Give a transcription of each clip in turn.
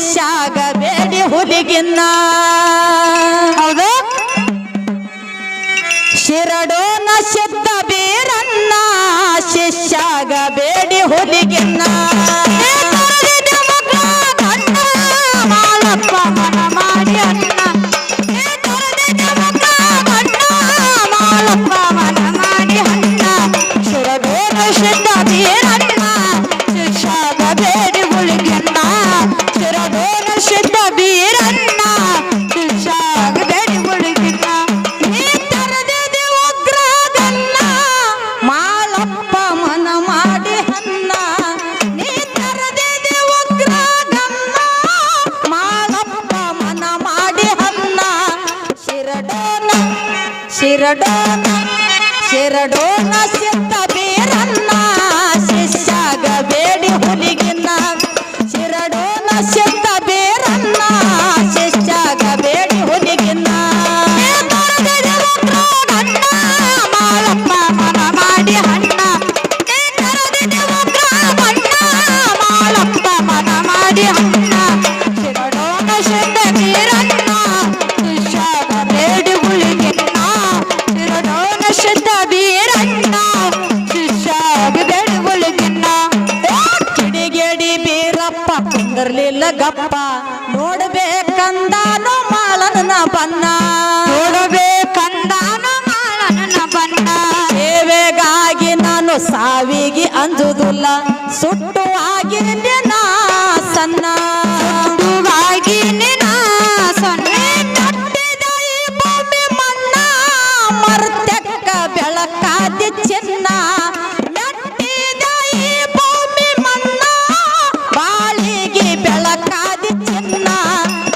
ಶಿಷ್ಯಾಗ ಬೇಡಿ ಹುಲಿಗಿನ್ನ ಹೌದು ಶಿರಡೋನ ಸಿದ್ಧ ಬೀರನ್ನ ಶಿಷ್ಯಾಗ ಬೇಡಿ ಹುಲಿಗಿನ್ನ ಮಾಳಪ್ಪ ಮನ ಮಾಡಿ ಅನ್ನ ಮಾಳಪ್ಪ ಮನ ಮಾಡಿ ಅನ್ನ ಶಿರಡೋನ ಸಿದ್ಧ ಬೀರನ್ನ ಶಿಷ್ಯಾಗ ಬೇಡಿ ಹುಲಿಗಿನ್ನ ಶಿರಡೋನ ಸಿದ್ಧ ಬೀರನ್ನ ಶಿಷ್ಯಾಗ ಬೇಡಿ ಹುಲಿಗಿನ್ನ ಮಾಳಪ್ಪ ಮನ ಮಾಡಿ ಹನ್ನ ನೀ ತರದಿದೆ ಉಗ್ರಗನ್ನ ಮಾಳಪ್ಪ ಮನ ಮಾಡಿ ಹನ್ನ ಶಿರಡೋನ ಶಿರಡೋನ ಶಿರಡೋನ ಸಿದ್ಧ ಬೀರನ್ನ ಶಿಷ್ಯಾಗ ಬೇಡಿ ಹುಲಿಗಿನ್ನ ಶಿರಡೋನ ಸಿದ್ಧ ಬೀರನ್ನ ಶಿಷ್ಯಾಗ ಬೇಡಿ ಹುಲಿಗಿನ್ನ ಮಾಳಪ್ಪ ಮನ ಮಾಡಿ ಹಣ್ಣ ಮಾಳಪ್ಪ ಮನ ಮಾಡಿ ಹಣ್ಣ ಶಿರಡೋನ ಸಿದ್ಧ ಬೀರನ್ನ ಶಿಷ್ಯಾಗ ಬೇಡಿ ಹುಲಿಗಿನ್ನ ಶಿರಡೋನ ಸಿದ್ಧ ಬೀರನ್ನ ಶಿಷ್ಯಾಗ ಬೇಡಿ ಹುಲಿಗಿನ್ನ ಕಿಡಿಗೇಡಿ ಬೀರಪ್ಪ ಕುಂದರ್ಲಿಲ್ಲ ಗಪ್ಪ ನೋಡ್ಬೇಕಂದಾನು ಮಾಳನ ಬನ್ನ ನೋಡಬೇಕಂದಾನು ಮಾಳನ ಬನ್ನ ಸೇವೆಗಾಗಿ ನಾನು ಸಾವಿಗೆ ಅಂಜುದಿಲ್ಲ ಸುಟ್ಟು ಆಗಿನಿ ನಾ ಸಣ್ಣ ಸುಟ್ಟುವಾಗಿನಿ ನಾ ಸಣ್ಣ ಕಟ್ಟಿದ ಈ ಭೂಮಿ ಮಣ್ಣ ಮರ್ತಕ್ಕ ಬೆಳಕಾದಿ ಚಿನ್ನ ಮೆಟ್ಟಿದ ಈ ಭೂಮಿ ಮಣ್ಣ ಬಾಳಿಗೆ ಬೆಳಕಾದಿ ಚಿನ್ನ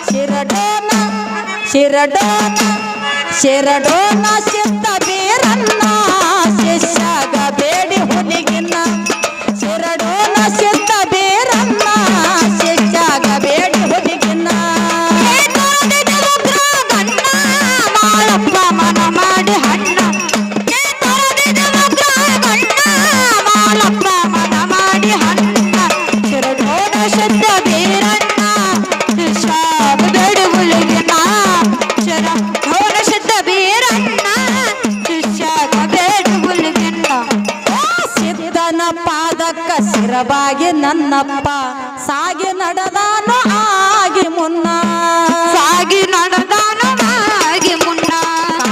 ಶಿರಡೋನ ಶಿರಡೋನ ಶಿರಡೋನ ಸಿದ್ಧ ಬೀರನ್ನ ಶಿಷ್ಯಾಗ ಬೇಡಿ ಹುಲಿಗಿನ್ನ ಶಿರಡೋನ ಸಿದ್ಧ ಬೀರನ್ನ ಶಿಷ್ಯಾಗ ಬೇಡಿ ಹುಲಿಗಿನ್ನ ಮಾಳಪ್ಪ ಮನ ಮಾಡಿ ಹಣ್ಣ ಮಾಳಪ್ಪ ಮನ ಮಾಡಿ ಹಣ್ಣ ಶಿರಡೋನ ಸಿದ್ಧ ಬೀರನ್ನ ಶಿಷ್ಯಾಗ ಬೇಡಿ ಹುಲಿಗಿನ್ನ ಶಿರಡೋನ ಸಿದ್ಧ ಬೀರನ್ನ ಶಿಷ್ಯಾಗ ಬೇಡಿ ಹುಲಿಗಿನ್ನ ಸಿದ್ಧನ ಪಾದಕ್ಕ ಶಿರಬಾಗಿ ನನ್ನಪ್ಪ ಸಾಗಿ ನಡೆದಾನು ಆಗಿ ಮುನ್ನ ಸಾಗಿ ನಡೆದಾನು ಆಗಿ ಮುನ್ನ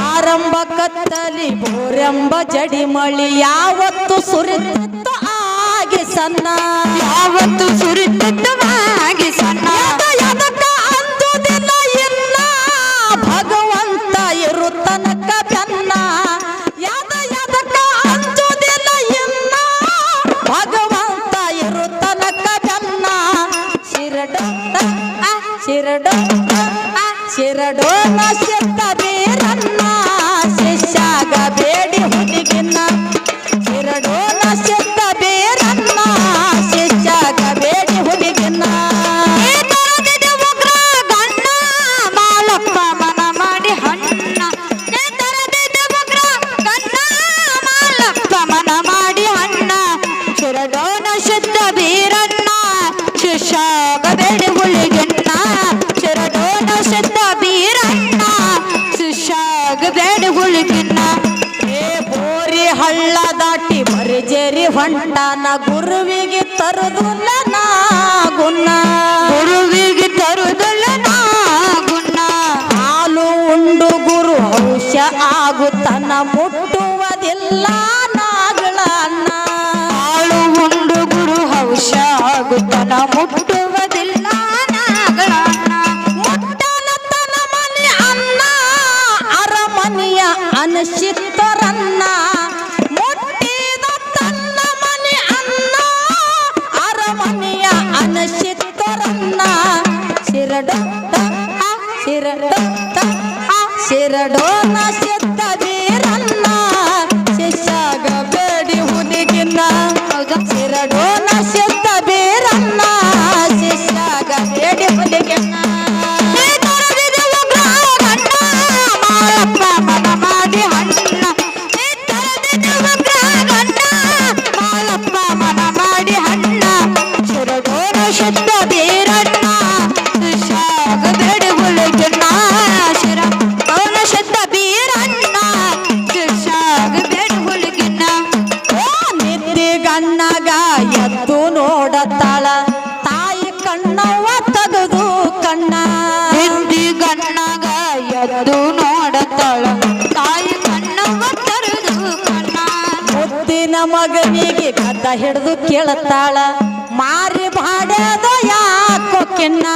ಆರಂಭ ಕತ್ತಲಿ ಬೋರೆಂಬ ಜಡಿಮಳಿ ಯಾವತ್ತು ಸುರಿತಿತ್ತು ಆಗಿ ಸಣ್ಣ ಯಾವತ್ತು ಸುರಿತಿತ್ತು ಆಗಿ ಸಣ್ಣ ಎದಕ್ಕ ಅಂದುದಿಲ್ಲ ಇಲ್ಲ ಭಗವಂತ ಇರು ತನಕ ಬೆನ್ನ ಎದಕ್ಕ ಅಂದುದಿಲ್ಲ ಇಲ್ಲ ಭಗವಂತ ಇರು ತನಕ ಬೆನ್ನ ಶಿರಡೋನ ಶಿರಡೋನ ಶಿರಡೋನ ಸಿದ್ಧ ಬೀರನ್ನ ಶಿಷ್ಯಾಗ ಬೇಡಿ ಹುಲಿಗಿನ್ನ ಶಿರಡೋನ ಸಿದ್ಧ ಬೀರನ್ನ ಶಿಷ್ಯಾಗ ಬೇಡಿ ಹುಲಿಗಿನ್ನ ಮಾಳಪ್ಪ ಮನ ಮಾಡಿ ಹಣ್ಣ ಮಾಳಪ್ಪ ಮನ ಮಾಡಿ ಹಣ್ಣ ಶಿರಡೋನ ಸಿದ್ಧ ಬೀರನ್ನ ಶಿಷ್ಯಾಗ ಬೇಡಿ ಹುಲಿಗಿನ್ನ ಶಿರಡೋನ ಸಿದ್ಧ ಬೀರನ್ನ ಶಿಷ್ಯಾಗ ಬೇಡಿ ಹುಲಿಗಿನ್ನ ಏ ಬೋರಿ ಹಳ್ಳ ದಾಟಿ ಬರಿಜೇರಿ ಹೊಂಟಾನ ಗುರುವಿಗೆ ತರುದಿಲ್ಲ ನಾ ಗುನ್ನ ಗುರುವಿಗೆ ತರುದಿಲ್ಲ ನಾ ಗುನ್ನ ಹಾಲು ಉಂಡು ಗುರು ಔಷ ಆಗುತ್ತನ ಮುಟ್ಟುವುದಿಲ್ಲ ನಾಗಳನ್ನ ಹಾಲು ಉಂಡು ಗುರು ಔಷ ಆಗುತ್ತನ ಮುಟ್ಟುವುದಿಲ್ಲ ನಾಗಳನ್ನ ಮುಟ್ಟಲ ತನ ಮನೆ ಅನ್ನ ಅರಮನೆಯ ಅನಶಿತ್ತರನ್ನ ಮುಟ್ಟಿದ ತನ್ನ ಮನೆ ಅನ್ನ ಅರಮನೆಯ ಅನಶಿತ್ತರನ್ನ ಶಿರಡೋನ ಶಿರಡೋನ ಶಿರಡೋನ ಸಿದ್ಧ ಬೀರನ್ನ ಶಿಷ್ಯಾಗ ಬೇಡಿ ಹುಲಿಗಿನ್ನ ಶಿರಡೋನ ಸಿದ್ಧ ಬೀರನ್ನ ಶಿಷ್ಯಾಗ ಬೇಡಿ ಹುಲಿಗಿನ್ನ ಮಾಳಪ್ಪ ಮನ ಮಾಡಿ ಹಣ್ಣ ಮಾಳಪ್ಪ ಮನ ಮಾಡಿ ಹಣ್ಣ ಶಿರಡೋನ ಸಿದ್ಧ ಬೀರನ್ನ ಮಗನಿಗೆ ಗದ್ದ ಹಿಡಿದು ಕೇಳತಾಳ ಮಾರಿ ಬಾಡ್ಯದ ಯಾಕೋ ಕಿನ್ನ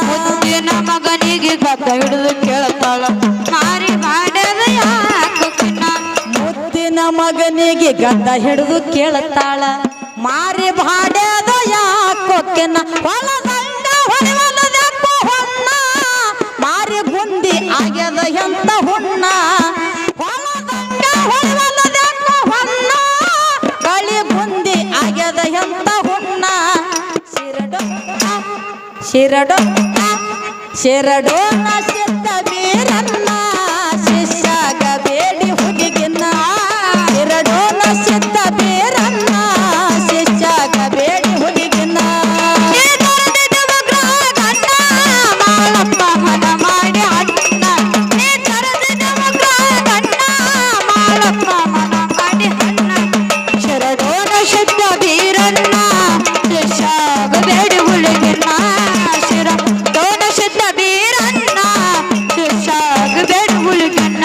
ಮುದ್ದಿನ ಮಗನಿಗೆ ಗದ್ದ ಹಿಡಿದು ಕೇಳ್ತಾಳ ಮಾರಿ ಬಾಡ್ಯದ ಯಾಕೋ ಕಿನ್ನ ಮುದ್ದಿನ ಮಗನಿಗೆ ಗದ್ದ ಹಿಡಿದು ಕೇಳತಾಳ ಮಾರಿ ಬಾಡ್ಯದ ಯಾಕೋ ಕಿನ್ನ ಹೊಲದಂಡ ಹೊಡೆವಲದಕ್ಕೂ ಹೊನ್ನ ಮಾರಿ ಗುಂದಿ ಆಗ್ಯದ ಎಂತ ಹುಣ್ಣ ಹೊಲದಂಡ ಹೊಡೆವಲದಕ್ಕೂ ಹೊನ್ನ ಗಾಳಿ ಗುಂದಿ ಆಗ್ಯದ ಎಂತ ಹುಣ್ಣ ಶಿರಡೋನ ಸಿದ್ಧ ಬೀರನ್ನ ಶಿಷ್ಯಾಗ ಬೇಡಿ ಹುಡುಗಿನ ಶಿರಡೋನ ಸಿದ್ಧ ಬೀರನ್ನ ಶಿಷ್ಯಾಗ ಬೇಡಿ ಹುಡುಗಿನ ಮಾಳಪ್ಪ ಮನ ಮಾಡಿ ಹಣ್ಣ ನೀ ತರದಿನ ಮಗ ಗಣ್ಣ ಮಾಳಪ್ಪ ಮನ ಮಾಡಿ ಹಣ್ಣ ಶರಡೋನ ಶುದ್ಧ ಬೀರನ್ನ ಶಿಷ್ಯಾಗ ಬೇಡಿ ಹುಡುಗಿನ ಶರಡೋನ ಶುದ್ಧ ಬೀರನ್ನ ಶಿಷ್ಯಾಗ ಬೇಡಿ ಹುಡುಗಿನ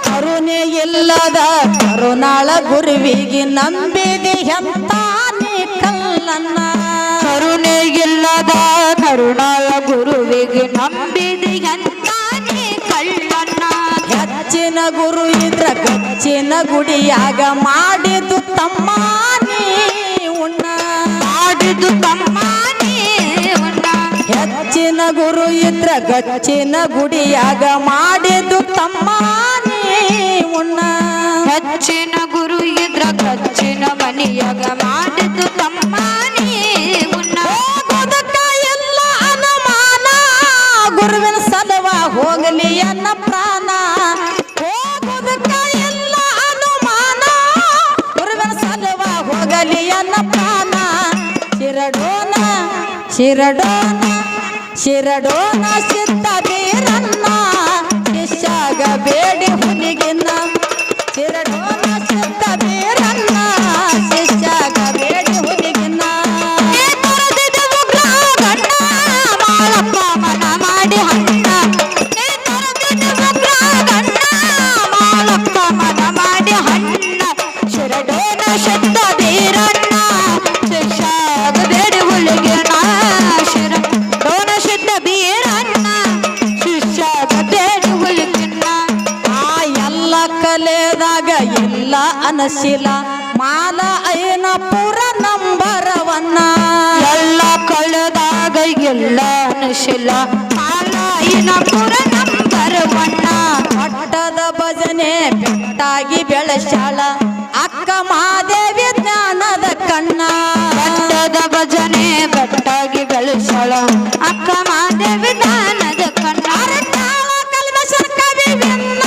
ಕರುಣೆ ಇಲ್ಲದ ಕರುಣಾಳ ಗುರುವಿಗೆ ನಂಬಿದೆ ಎಂತ ನೀ ಕಲ್ಲನ್ನ ಕರುಣೆ ಇಲ್ಲದ ಕರುಣಾಳ ಗುರುವಿಗೆ ನಂಬಿದೆ ಅಂತಾನೆ ಕಳ್ಳನ್ನ ಹೆಚ್ಚಿನ ಗುರು ಇದ್ರ ಗಚ್ಚಿನ ಗುಡಿಯಾಗ ಮಾಡಿದ್ದು ತಮ್ಮ ನೀ ಉಣ್ಣ ಮಾಡಿದ್ದು ತಮ್ಮನೇ ಉಣ್ಣ ಹೆಚ್ಚಿನ ಗುರು ಇದ್ರ ಗಚ್ಚಿನ ಗುಡಿಯಾಗ ಮಾಡಿದ್ದು ತಮ್ಮ ನೀ ಉಣ್ಣ ಹೆಚ್ಚಿನ ಗುರು ಇದ್ರ ಗಚ್ಚಿನ ಮನೆಯಾಗ ಮಾಡಿದ್ದು ತಮ್ಮನೇ ಉಣ್ಣ ಹೋಗೋದಕ್ಕ ಎಲ್ಲ ಅನುಮಾನ ಗುರುವಿನ ಸಲವ ಹೋಗಲಿ ಎನ್ನ ಪ್ರಾಣ ಹೋಗೋದಕ್ಕ ಎಲ್ಲ ಅನುಮಾನ ಗುರುವಿನ ಸಲವ ಹೋಗಲಿ ಎನ್ನ ಪ್ರಾಣ ಶಿರಡೋನ ಸಿದ್ಧ ಬೀರನ್ನ ಶಿಷ್ಯಾಗ ಬೇಡಿ ಹುಡುಗಿನ ಶಿರಡೋನ ಸಿದ್ಧ ಬೀರನ್ನ ಶಿಷ್ಯಾಗ ಬೇಡಿ ಹುಡುಗಿನ ಮಾಳಪ್ಪ ಮನ ಮಾಡಿ ಹಣ್ಣ ಮಾಳಪ್ಪ ಮನ ಮಾಡಿ ಹಣ್ಣ ಶರಡೋನ ಶಬ್ದ ಬೀರಣ್ಣ ಶಿಷ್ಯಾಗ ಬೇಡಿ ಹುಡುಗಿನ ಶರಡೋನ ಶಬ್ದ ಬೀರಣ್ಣ ಶಿಷ್ಯಾಗ ಬೇಡಿ ಹುಡುಗಿನ ಆ ಎಲ್ಲ ಕಲೆದಾಗ ಎಲ್ಲ ಅನಸಿಲ ಮಾಲ ಐನ ಪುರ ನಂಬರವನ್ನ ಎಲ್ಲ ಕಳೆದಾಗ ಎಲ್ಲ ಅನಶಿಲ ಮಾಲಾಯಿನ ಪುರ ನಂಬರ್ ಒನ್ನ ಪಟ್ಟದ ಭಜನೆ ಬೆಟ್ಟಾಗಿ ಬೆಳೆಸಾಳ ಅಕ್ಕ ಮಹಾದೇವಿ ಜ್ಞಾನದ ಕಣ್ಣ ಬೆಟ್ಟದ ಭಜನೆ ಬೆಟ್ಟಾಗಿ ಬೆಳೆಸಳ ಅಕ್ಕ ಮಾದೇವಿ ದಾನದ ಕಣ್ಣ ಕಲ್ಮೇಶ್ವರ ಕವಿ ವಿನ್ನ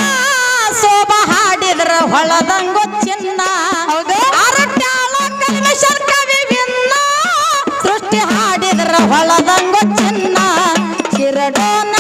ಶೋಭ ಹಾಡಿದ್ರ ಹೊಳದಂಗೊ ಚಿನ್ನ ಹೌದು ಅರಟ್ಯಾಳ ಕಲ್ಮೇಶ್ವರ ಕವಿ ವಿನ್ನ ಸೃಷ್ಟಿ ಹಾಡಿದ್ರ ಹೊಳದಂಗೊ ಚಿನ್ನ ಶಿರಡೋನ